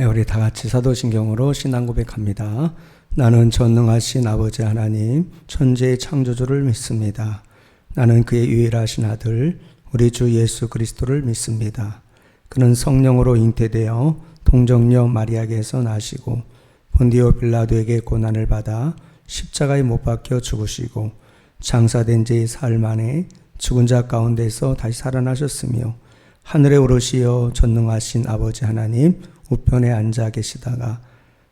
우리 다 같이 사도신경으로 신앙 고백합니다. 나는 전능하신 아버지 하나님, 천지의 창조주를 믿습니다. 나는 그의 유일하신 아들, 우리 주 예수 그리스도를 믿습니다. 그는 성령으로 잉태되어 동정녀 마리아에게서 나시고 본디오 빌라도에게 고난을 받아 십자가에 못 박혀 죽으시고 장사된 지 사흘 만에 죽은 자 가운데서 다시 살아나셨으며 하늘에 오르시어 전능하신 아버지 하나님 우편에 앉아 계시다가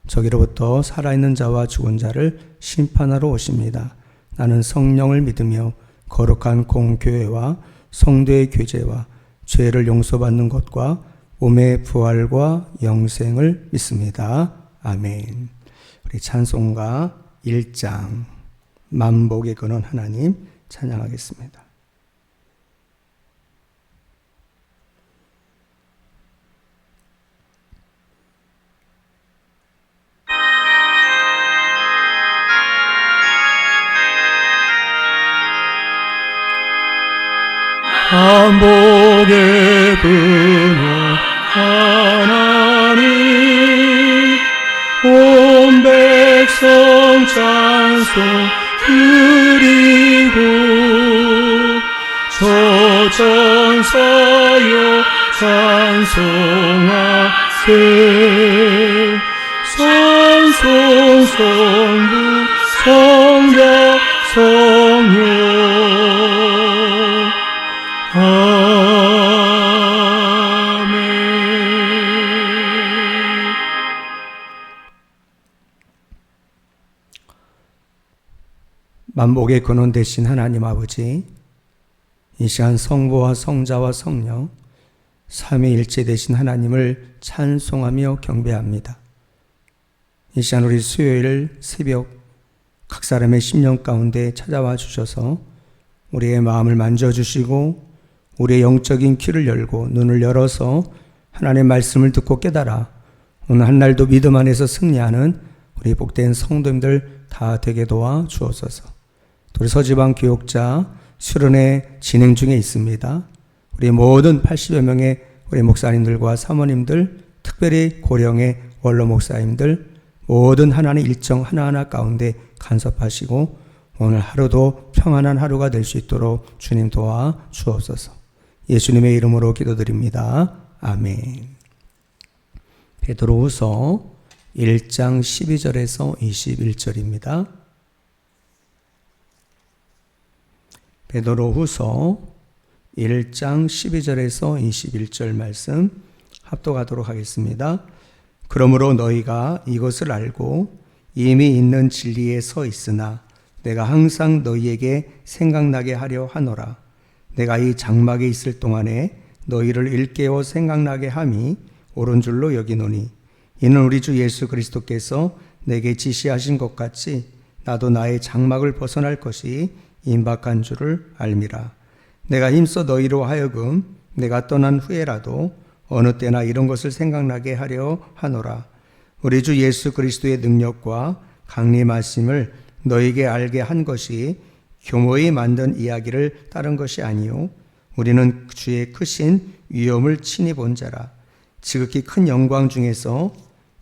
저기로부터 살아있는 자와 죽은 자를 심판하러 오십니다. 나는 성령을 믿으며 거룩한 공교회와 성도의 교제와 죄를 용서받는 것과 몸의 부활과 영생을 믿습니다. 아멘. 우리 찬송가 1장 만복의 근원 하나님 찬양하겠습니다. 만복의 근원 하나님 온 백성 찬송 드리고 저 천사여 찬송하세 성송 성부 성자 성령 아멘. 만복의 근원 되신 하나님 아버지, 이 시간 성부와 성자와 성령 삼위일체 되신 하나님을 찬송하며 경배합니다. 이 시간 우리 수요일 새벽 각 사람의 심령 가운데 찾아와 주셔서 우리의 마음을 만져주시고 우리의 영적인 귀를 열고 눈을 열어서 하나님의 말씀을 듣고 깨달아 오늘 한 날도 믿음 안에서 승리하는 우리 복된 성도님들 다 되게 도와 주옵소서. 우리 서지방 교육자 수련회 진행 중에 있습니다. 우리 모든 80여 명의 우리 목사님들과 사모님들, 특별히 고령의 원로 목사님들 모든 하나님 일정 하나하나 가운데 간섭하시고 오늘 하루도 평안한 하루가 될 수 있도록 주님 도와 주옵소서. 예수님의 이름으로 기도드립니다. 아멘. 베드로후서 1장 12절에서 21절입니다. 베드로후서 1장 12절에서 21절 말씀 합독하도록 하겠습니다. 그러므로 너희가 이것을 알고 이미 있는 진리에 서 있으나 내가 항상 너희에게 생각나게 하려 하노라. 내가 이 장막에 있을 동안에 너희를 일깨워 생각나게 함이 옳은 줄로 여기노니 이는 우리 주 예수 그리스도께서 내게 지시하신 것 같이 나도 나의 장막을 벗어날 것이 임박한 줄을 알미라. 내가 힘써 너희로 하여금 내가 떠난 후에라도 어느 때나 이런 것을 생각나게 하려 하노라. 우리 주 예수 그리스도의 능력과 강림하심을 너희에게 알게 한 것이 교모히 만든 이야기를 따른 것이 아니요 우리는 주의 크신 위엄을 친히 본 자라. 지극히 큰 영광 중에서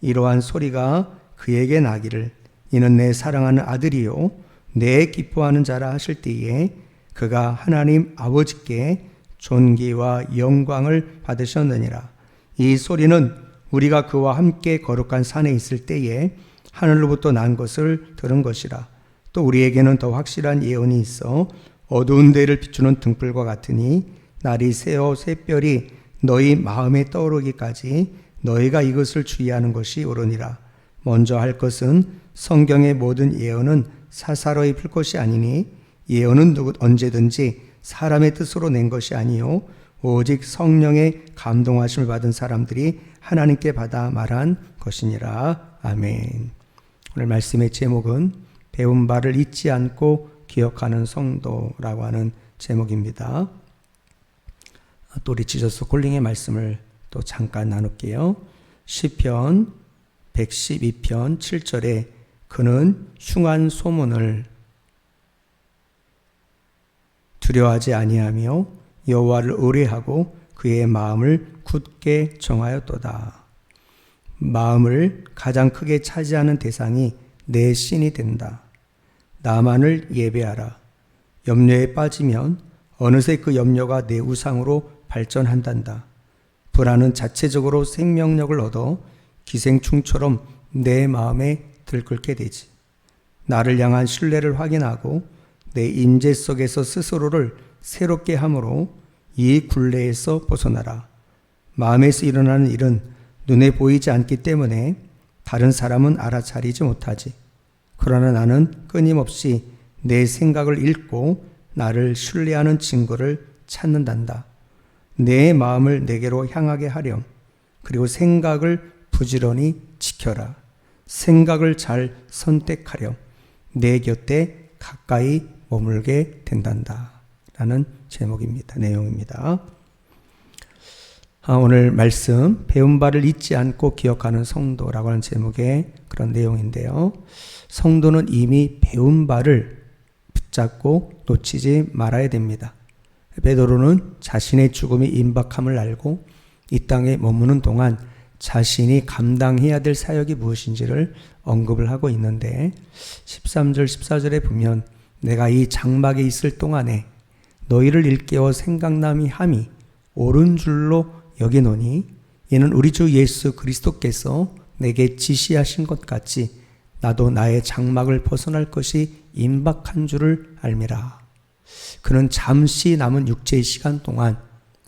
이러한 소리가 그에게 나기를 이는 내 사랑하는 아들이요 내 기뻐하는 자라 하실 때에 그가 하나님 아버지께 존귀와 영광을 받으셨느니라. 이 소리는 우리가 그와 함께 거룩한 산에 있을 때에 하늘로부터 난 것을 들은 것이라. 또 우리에게는 더 확실한 예언이 있어 어두운 데를 비추는 등불과 같으니 날이 새어 새별이 너희 마음에 떠오르기까지 너희가 이것을 주의하는 것이 옳으니라. 먼저 할 것은 성경의 모든 예언은 사사로이 풀 것이 아니니 예언은 언제든지 사람의 뜻으로 낸 것이 아니요 오직 성령의 감동하심을 받은 사람들이 하나님께 받아 말한 것이니라. 아멘. 오늘 말씀의 제목은 배운 바를 잊지 않고 기억하는 성도라고 하는 제목입니다. 또 우리 지저스 콜링의 말씀을 또 잠깐 나눌게요. 시편 112편 7절에 그는 흉한 소문을 두려워하지 아니하며 여호와를 의뢰하고 그의 마음을 굳게 정하였도다. 마음을 가장 크게 차지하는 대상이 내 신이 된다. 나만을 예배하라. 염려에 빠지면 어느새 그 염려가 내 우상으로 발전한단다. 불안은 자체적으로 생명력을 얻어 기생충처럼 내 마음에 들끓게 되지. 나를 향한 신뢰를 확인하고 내 임재 속에서 스스로를 새롭게 함으로 이 굴레에서 벗어나라. 마음에서 일어나는 일은 눈에 보이지 않기 때문에 다른 사람은 알아차리지 못하지. 그러나 나는 끊임없이 내 생각을 읽고 나를 신뢰하는 증거를 찾는단다. 내 마음을 내게로 향하게 하렴. 그리고 생각을 부지런히 지켜라. 생각을 잘 선택하렴. 내 곁에 가까이 머물게 된단다. 라는 제목입니다. 내용입니다. 오늘 말씀 배운 바를 잊지 않고 기억하는 성도라고 하는 제목의 그런 내용인데요. 성도는 이미 배운 바를 붙잡고 놓치지 말아야 됩니다. 베드로는 자신의 죽음이 임박함을 알고 이 땅에 머무는 동안 자신이 감당해야 될 사역이 무엇인지를 언급을 하고 있는데 13절 14절에 보면 내가 이 장막에 있을 동안에 너희를 일깨워 생각남이 함이 옳은 줄로 여기노니 이는 우리 주 예수 그리스도께서 내게 지시하신 것 같이 나도 나의 장막을 벗어날 것이 임박한 줄을 알미라. 그는 잠시 남은 육체의 시간 동안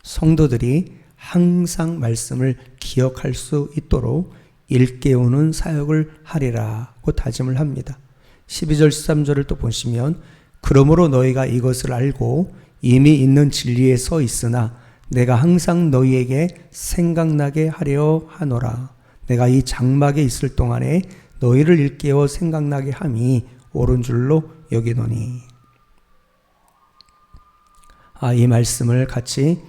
성도들이 항상 말씀을 기억할 수 있도록 일깨우는 사역을 하리라고 다짐을 합니다. 12절 13절을 또 보시면 그러므로 너희가 이것을 알고 이미 있는 진리에 서 있으나 내가 항상 너희에게 생각나게 하려 하노라. 내가 이 장막에 있을 동안에 너희를 일깨워 생각나게 함이 옳은 줄로 여기노니. 이 말씀을 같이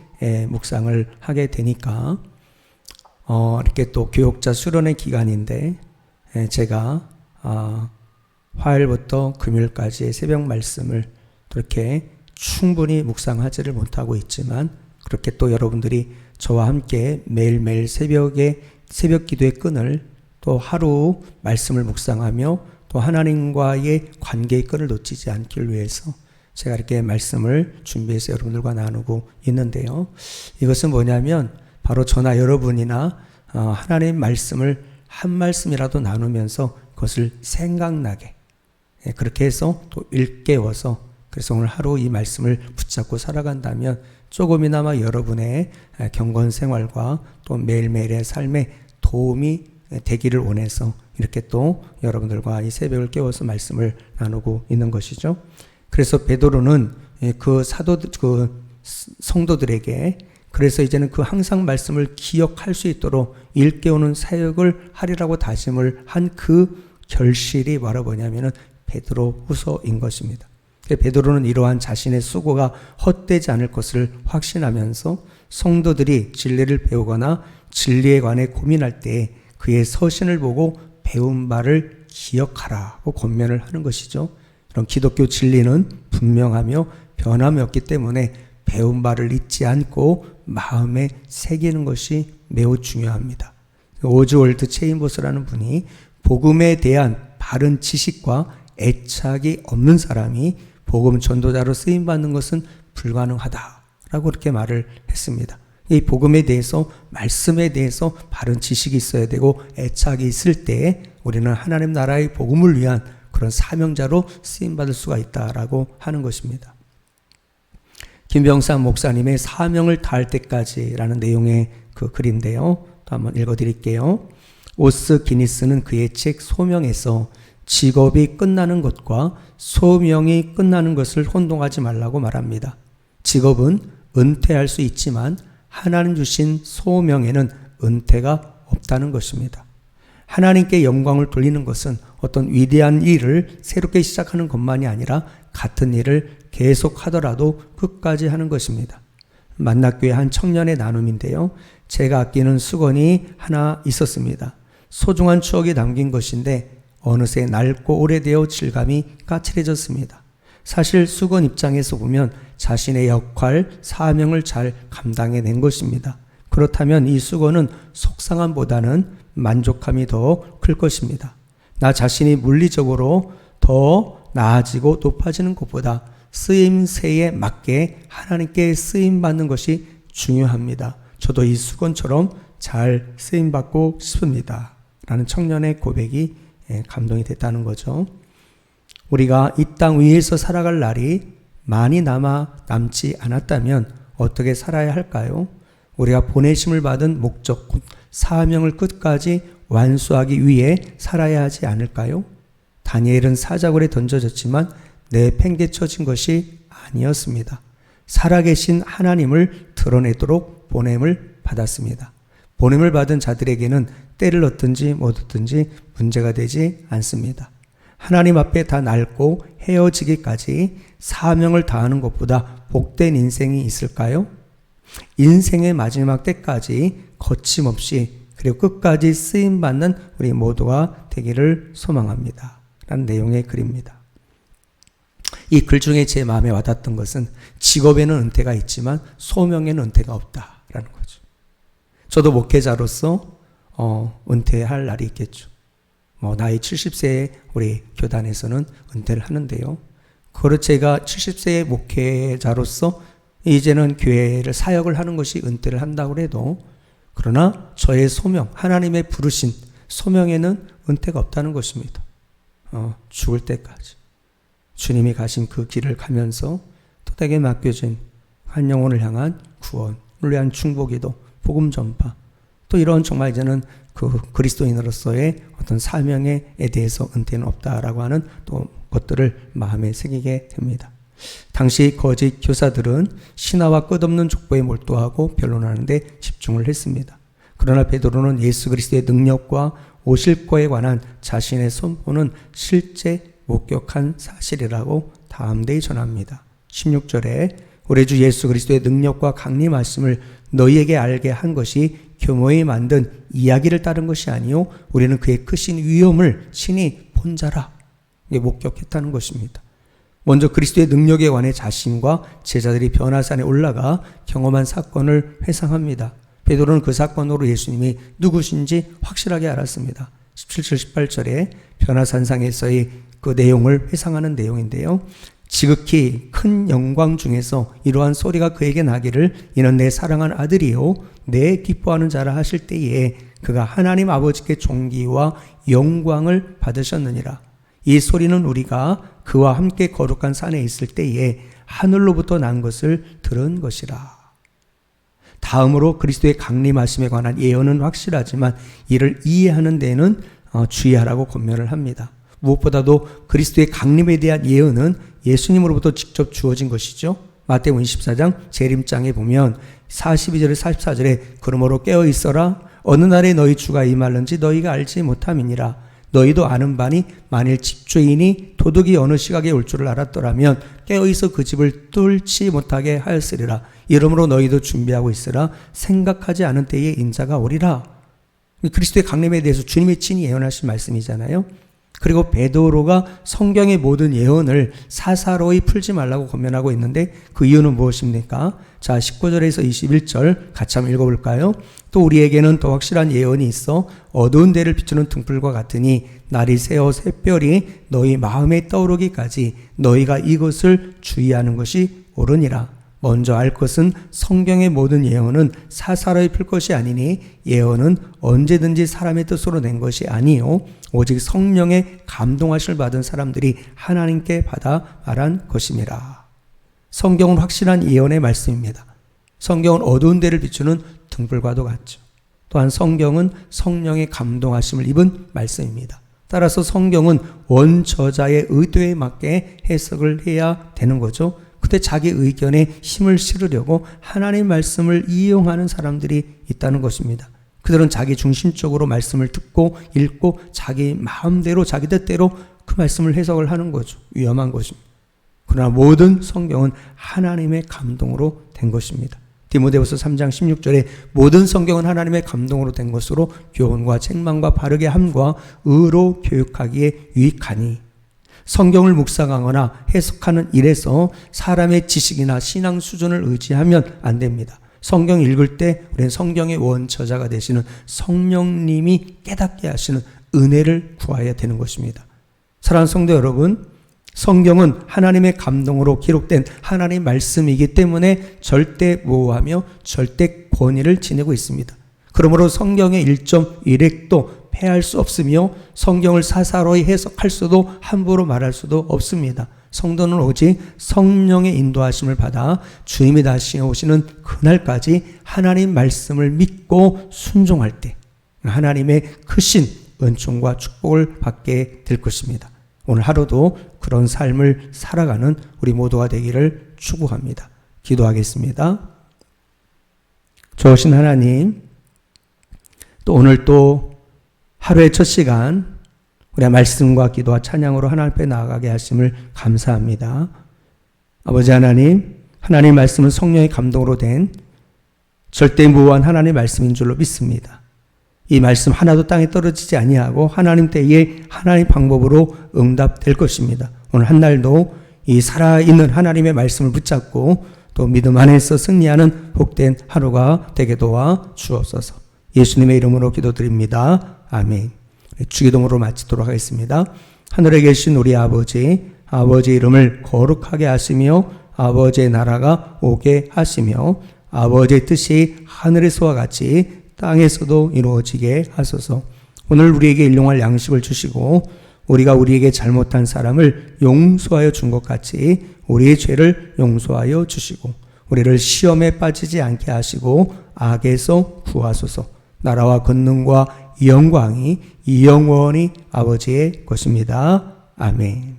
묵상을 하게 되니까 이렇게 또 교육자 수련회 기간인데 제가 화요일부터 금요일까지의 새벽 말씀을 그렇게 충분히 묵상하지를 못하고 있지만 그렇게 또 여러분들이 저와 함께 매일매일 새벽에 새벽 기도의 끈을 또 하루 말씀을 묵상하며 또 하나님과의 관계의 끈을 놓치지 않기 위해서 제가 이렇게 말씀을 준비해서 여러분들과 나누고 있는데요. 이것은 뭐냐면 바로 저나 여러분이나 하나님 말씀을 한 말씀이라도 나누면서 그것을 생각나게 그렇게 해서 또 일깨워서 그래서 오늘 하루 이 말씀을 붙잡고 살아간다면 조금이나마 여러분의 경건 생활과 또 매일매일의 삶에 도움이 되기를 원해서 이렇게 또 여러분들과 이 새벽을 깨워서 말씀을 나누고 있는 것이죠. 그래서 베드로는 그 성도들에게 그래서 이제는 그 항상 말씀을 기억할 수 있도록 일깨우는 사역을 하리라고 다짐을 한 그 결실이 바로 뭐냐면은 베드로 후서인 것입니다. 베드로는 이러한 자신의 수고가 헛되지 않을 것을 확신하면서 성도들이 진리를 배우거나 진리에 관해 고민할 때 그의 서신을 보고 배운 바를 기억하라고 권면을 하는 것이죠. 그럼 기독교 진리는 분명하며 변함이 없기 때문에 배운 바를 잊지 않고 마음에 새기는 것이 매우 중요합니다. 오즈월드 체인버스라는 분이 복음에 대한 바른 지식과 애착이 없는 사람이 복음 전도자로 쓰임받는 것은 불가능하다라고 그렇게 말을 했습니다. 이 복음에 대해서 말씀에 대해서 바른 지식이 있어야 되고 애착이 있을 때 우리는 하나님 나라의 복음을 위한 그런 사명자로 쓰임받을 수가 있다라고 하는 것입니다. 김병삼 목사님의 사명을 다할 때까지라는 내용의 그 글인데요. 또 한번 읽어드릴게요. 오스 기니스는 그의 책 소명에서 직업이 끝나는 것과 소명이 끝나는 것을 혼동하지 말라고 말합니다. 직업은 은퇴할 수 있지만 하나님 주신 소명에는 은퇴가 없다는 것입니다. 하나님께 영광을 돌리는 것은 어떤 위대한 일을 새롭게 시작하는 것만이 아니라 같은 일을 계속하더라도 끝까지 하는 것입니다. 만납교회 한 청년의 나눔인데요. 제가 아끼는 수건이 하나 있었습니다. 소중한 추억이 담긴 것인데 어느새 낡고 오래되어 질감이 까칠해졌습니다. 사실 수건 입장에서 보면 자신의 역할, 사명을 잘 감당해낸 것입니다. 그렇다면 이 수건은 속상함보다는 만족함이 더 클 것입니다. 나 자신이 물리적으로 더 나아지고 높아지는 것보다 쓰임새에 맞게 하나님께 쓰임받는 것이 중요합니다. 저도 이 수건처럼 잘 쓰임받고 싶습니다. 라는 청년의 고백이 감동이 됐다는 거죠. 우리가 이 땅 위에서 살아갈 날이 많이 남지 않았다면 어떻게 살아야 할까요? 우리가 보내심을 받은 목적, 사명을 끝까지 완수하기 위해 살아야 하지 않을까요? 다니엘은 사자굴에 던져졌지만 내팽개쳐진 것이 아니었습니다. 살아계신 하나님을 드러내도록 보냄을 받았습니다. 보냄을 받은 자들에게는 때를 얻든지 못 얻든지 문제가 되지 않습니다. 하나님 앞에 다 낡고 헤어지기까지 사명을 다하는 것보다 복된 인생이 있을까요? 인생의 마지막 때까지 거침없이 그리고 끝까지 쓰임받는 우리 모두가 되기를 소망합니다. 라는 내용의 글입니다. 이 글 중에 제 마음에 와닿았던 것은 직업에는 은퇴가 있지만 소명에는 은퇴가 없다라는 거죠. 저도 목회자로서 은퇴할 날이 있겠죠. 나이 70세에 우리 교단에서는 은퇴를 하는데요. 그렇 제가 70세의 목회자로서 이제는 교회를 사역을 하는 것이 은퇴를 한다고 해도 그러나 저의 소명, 하나님의 부르신 소명에는 은퇴가 없다는 것입니다. 죽을 때까지 주님이 가신 그 길을 가면서 토닥에 맡겨진 한 영혼을 향한 구원을 위한 중보기도, 복음 전파, 또 이런 정말 이제는 그 그리스도인으로서의 어떤 사명에 대해서 은퇴는 없다라고 하는 또 것들을 마음에 새기게 됩니다. 당시 거짓 교사들은 신화와 끝없는 족보에 몰두하고 변론하는 데 집중을 했습니다. 그러나 베드로는 예수 그리스도의 능력과 오실 거에 관한 자신의 선포는 실제 목격한 사실이라고 담대히 전합니다. 16절에 우리 주 예수 그리스도의 능력과 강림하심을 너희에게 알게 한 것이 교모에 만든 이야기를 따른 것이 아니요 우리는 그의 크신 위엄을 친히 본 자라. 이게 목격했다는 것입니다. 먼저 그리스도의 능력에 관해 자신과 제자들이 변화산에 올라가 경험한 사건을 회상합니다. 베드로는 그 사건으로 예수님이 누구신지 확실하게 알았습니다. 17절 18절에 변화산상에서의 그 내용을 회상하는 내용인데요. 지극히 큰 영광 중에서 이러한 소리가 그에게 나기를 이는 내 사랑한 아들이요 내 기뻐하는 자라 하실 때에 그가 하나님 아버지께 존귀와 영광을 받으셨느니라. 이 소리는 우리가 그와 함께 거룩한 산에 있을 때에 하늘로부터 난 것을 들은 것이라. 다음으로 그리스도의 강림하심에 관한 예언은 확실하지만 이를 이해하는 데에는 주의하라고 권면을 합니다. 무엇보다도 그리스도의 강림에 대한 예언은 예수님으로부터 직접 주어진 것이죠. 마태복음 24장 재림장에 보면 42절에 44절에 그러므로 깨어 있어라 어느 날에 너희 주가 임할는지 너희가 알지 못함이니라. 너희도 아는 바니 만일 집주인이 도둑이 어느 시각에 올 줄을 알았더라면 깨어있어 그 집을 뚫지 못하게 하였으리라. 이러므로 너희도 준비하고 있으라. 생각하지 않은 때에 인자가 오리라. 그리스도의 강림에 대해서 주님이 친히 예언하신 말씀이잖아요. 그리고 베드로가 성경의 모든 예언을 사사로이 풀지 말라고 권면하고 있는데 그 이유는 무엇입니까? 자, 19절에서 21절 같이 한번 읽어볼까요? 또 우리에게는 더 확실한 예언이 있어 어두운 데를 비추는 등불과 같으니 날이 새어 새별이 너희 마음에 떠오르기까지 너희가 이것을 주의하는 것이 옳으니라. 먼저 알 것은 성경의 모든 예언은 사사로이 풀 것이 아니니 예언은 언제든지 사람의 뜻으로 낸 것이 아니요 오직 성령의 감동하심을 받은 사람들이 하나님께 받아 말한 것임이라. 성경은 확실한 예언의 말씀입니다. 성경은 어두운 데를 비추는 등불과도 같죠. 또한 성경은 성령의 감동하심을 입은 말씀입니다. 따라서 성경은 원저자의 의도에 맞게 해석을 해야 되는 거죠. 그때 자기 의견에 힘을 실으려고 하나님의 말씀을 이용하는 사람들이 있다는 것입니다. 그들은 자기 중심적으로 말씀을 듣고 읽고 자기 마음대로 자기 뜻대로 그 말씀을 해석을 하는 거죠. 위험한 것입니다. 그러나 모든 성경은 하나님의 감동으로 된 것입니다. 디모데후서 3장 16절에 모든 성경은 하나님의 감동으로 된 것으로 교훈과 책망과 바르게 함과 의로 교육하기에 유익하니. 성경을 묵상하거나 해석하는 일에서 사람의 지식이나 신앙 수준을 의지하면 안 됩니다. 성경 읽을 때 우리는 성경의 원저자가 되시는 성령님이 깨닫게 하시는 은혜를 구해야 되는 것입니다. 사랑하는 성도 여러분, 성경은 하나님의 감동으로 기록된 하나님의 말씀이기 때문에 절대 보호하며 절대 권위를 지니고 있습니다. 그러므로 성경의 1.1획도 패할 수 없으며 성경을 사사로이 해석할 수도 함부로 말할 수도 없습니다. 성도는 오직 성령의 인도하심을 받아 주님이 다시 오시는 그날까지 하나님 말씀을 믿고 순종할 때 하나님의 크신 은총과 축복을 받게 될 것입니다. 오늘 하루도 그런 삶을 살아가는 우리 모두가 되기를 축복합니다. 기도하겠습니다. 좋으신 하나님, 또 오늘 또 하루의 첫 시간 우리의 말씀과 기도와 찬양으로 하나님 앞에 나아가게 하심을 감사합니다. 아버지 하나님, 하나님의 말씀은 성령의 감동으로 된 절대 무한 하나님의 말씀인 줄로 믿습니다. 이 말씀 하나도 땅에 떨어지지 아니하고 하나님 때에 하나님 방법으로 응답될 것입니다. 오늘 한 날도 이 살아있는 하나님의 말씀을 붙잡고 또 믿음 안에서 승리하는 복된 하루가 되게 도와 주옵소서. 예수님의 이름으로 기도드립니다. 아멘. 주기도문으로 마치도록 하겠습니다. 하늘에 계신 우리 아버지, 아버지의 이름을 거룩하게 하시며 아버지의 나라가 오게 하시며 아버지의 뜻이 하늘에서와 같이 땅에서도 이루어지게 하소서. 오늘 우리에게 일용할 양식을 주시고 우리가 우리에게 잘못한 사람을 용서하여 준 것 같이 우리의 죄를 용서하여 주시고 우리를 시험에 빠지지 않게 하시고 악에서 구하소서. 나라와 권능과 영광이 영원히 아버지의 것입니다. 아멘.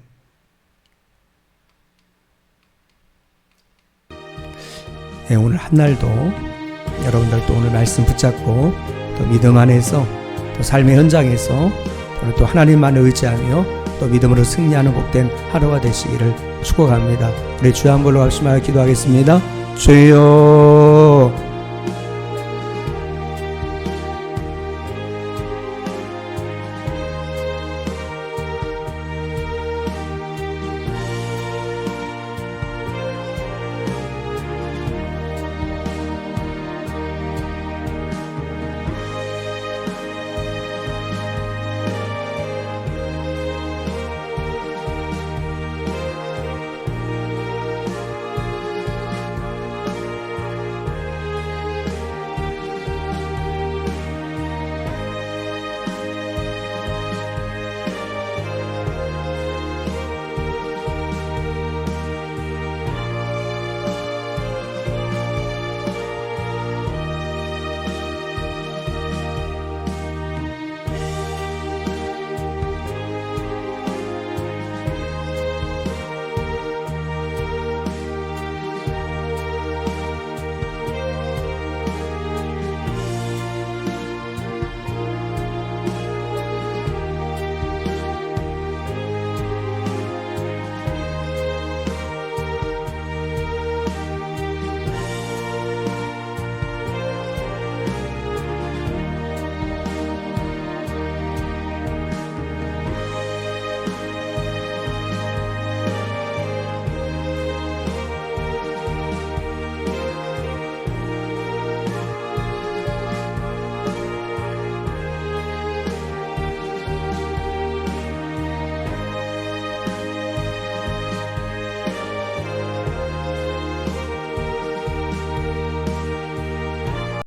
네, 오늘 한 날도 여러분들도 오늘 말씀 붙잡고 또 믿음 안에서 또 삶의 현장에서 오늘 또 하나님만을 의지하며 또 믿음으로 승리하는 복된 하루가 되시기를 축복합니다. 우리 주 한 번로 합심하여 기도하겠습니다. 주여